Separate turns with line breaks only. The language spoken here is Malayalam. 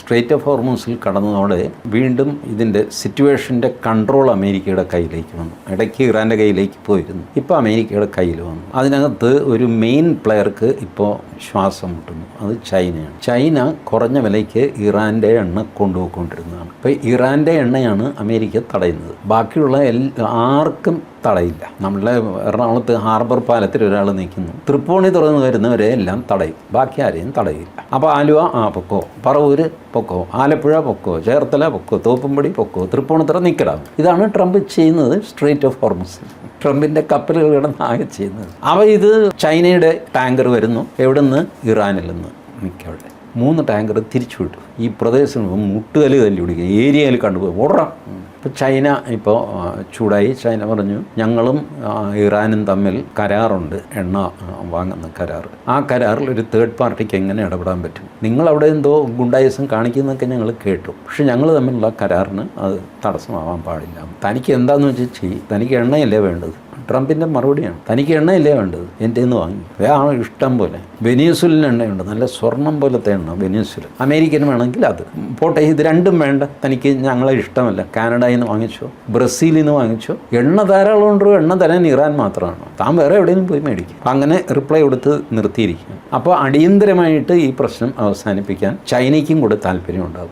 സ്ട്രേറ്റ് ഓഫ് ഹോർമൂസിൽ കടന്നതോടെ വീണ്ടും ഇതിൻ്റെ സിറ്റുവേഷൻ്റെ കൺട്രോൾ അമേരിക്കയുടെ കയ്യിലേക്ക് വന്നു. ഇടയ്ക്ക് ഇറാൻ്റെ കയ്യിലേക്ക് പോയിരുന്നു, ഇപ്പോൾ അമേരിക്കയുടെ കയ്യിൽ വന്നു. അതിനകത്ത് ഒരു മെയിൻ പ്ലെയർക്ക് ഇപ്പോൾ ശ്വാസം മുട്ടുന്നു, അത് ചൈനയാണ്. ചൈന കുറഞ്ഞ വിലയ്ക്ക് ഇറാൻ്റെ എണ്ണ കൊണ്ടുപോയിക്കൊണ്ടിരുന്നതാണ്. ഇപ്പോൾ ഇറാൻ്റെ എണ്ണയാണ് അമേരിക്ക തടയുന്നത്, ബാക്കിയുള്ള ആർക്കും തടയില്ല. നമ്മളുടെ എറണാകുളത്ത് ഹാർബർ പാലത്തിൽ ഒരാൾ നിൽക്കുന്നു, തൃപ്പൂണി തുറന്ന് വരുന്നവരെ എല്ലാം തടയും, ബാക്കി ആരെയും തടയില്ല. അപ്പോൾ ആലുവ പൊക്കോ, പറവൂർ പൊക്കോ, ആലപ്പുഴ പൊക്കോ, ചേർത്തല പൊക്കോ, തോപ്പുംപടി പൊക്കോ, തൃപ്പൂണിത്തുറ നിൽക്കടാം. ഇതാണ് ട്രംപ് ചെയ്യുന്നത് സ്ട്രേറ്റ് ഓഫ് ഹോർമസ്. ട്രംപിൻ്റെ കപ്പലുകൾ കിടന്ന് ആകെ ചെയ്യുന്നത്. അവ ഇത് ചൈനയുടെ ടാങ്കർ വരുന്നു, എവിടെ നിന്ന്? ഇറാനിൽ നിന്ന്. മിക്കവിടെ 3 ടാങ്കർ തിരിച്ചു വിട്ടു. ഈ പ്രദേശം മുട്ടുകല് തല്ലി പിടിക്കുക, ഏരിയയിൽ കണ്ടുപോയി ഓടാം. ഇപ്പോൾ ചൈന ഇപ്പോൾ ചൂടായി. ചൈന പറഞ്ഞു, ഞങ്ങളും ഇറാനും തമ്മിൽ കരാറുണ്ട്, എണ്ണ വാങ്ങുന്ന കരാർ. ആ കരാറിൽ ഒരു തേർഡ് പാർട്ടിക്ക് എങ്ങനെ ഇടപെടാൻ പറ്റും? നിങ്ങളവിടെ എന്തോ ഗുണ്ടായിസം കാണിക്കുന്നതൊക്കെ ഞങ്ങൾ കേട്ടു, പക്ഷെ ഞങ്ങൾ തമ്മിലുള്ള കരാറിന് അത് തടസ്സമാവാൻ പാടില്ല. തനിക്ക് എന്താണെന്ന് വെച്ചാൽ ചെയ്യും, തനിക്ക് എണ്ണയല്ലേ വേണ്ടത്. ട്രംപിൻ്റെ മറുപടിയാണ്, തനിക്ക് എണ്ണയല്ലേ വേണ്ടത്, എൻ്റെ നിന്ന് വാങ്ങി. ഇഷ്ടം പോലെ വെനിസ്വലിന് എണ്ണയുണ്ട്, നല്ല സ്വർണം പോലത്തെ എണ്ണ വെനിസ്വൽ. അമേരിക്കന് വേണമെങ്കിൽ അത് പോട്ടെ, ഇത് രണ്ടും വേണ്ട, തനിക്ക് ഞങ്ങളെ ഇഷ്ടമല്ല. കാനഡയിൽ നിന്ന് വാങ്ങിച്ചോ, ബ്രസീലിൽ നിന്ന് വാങ്ങിച്ചോ, എണ്ണ ധാരാളം ഉണ്ടോ, എണ്ണ തരാൻ ഇറാൻ മാത്രമാണ്, താൻ വേറെ എവിടെയെങ്കിലും പോയി മേടിക്കും. അങ്ങനെ റിപ്ലൈ കൊടുത്ത് നിർത്തിയിരിക്കും. അപ്പോൾ അടിയന്തരമായിട്ട് ഈ പ്രശ്നം അവസാനിപ്പിക്കാൻ ചൈനയ്ക്കും കൂടെ താല്പര്യം ഉണ്ടാകും.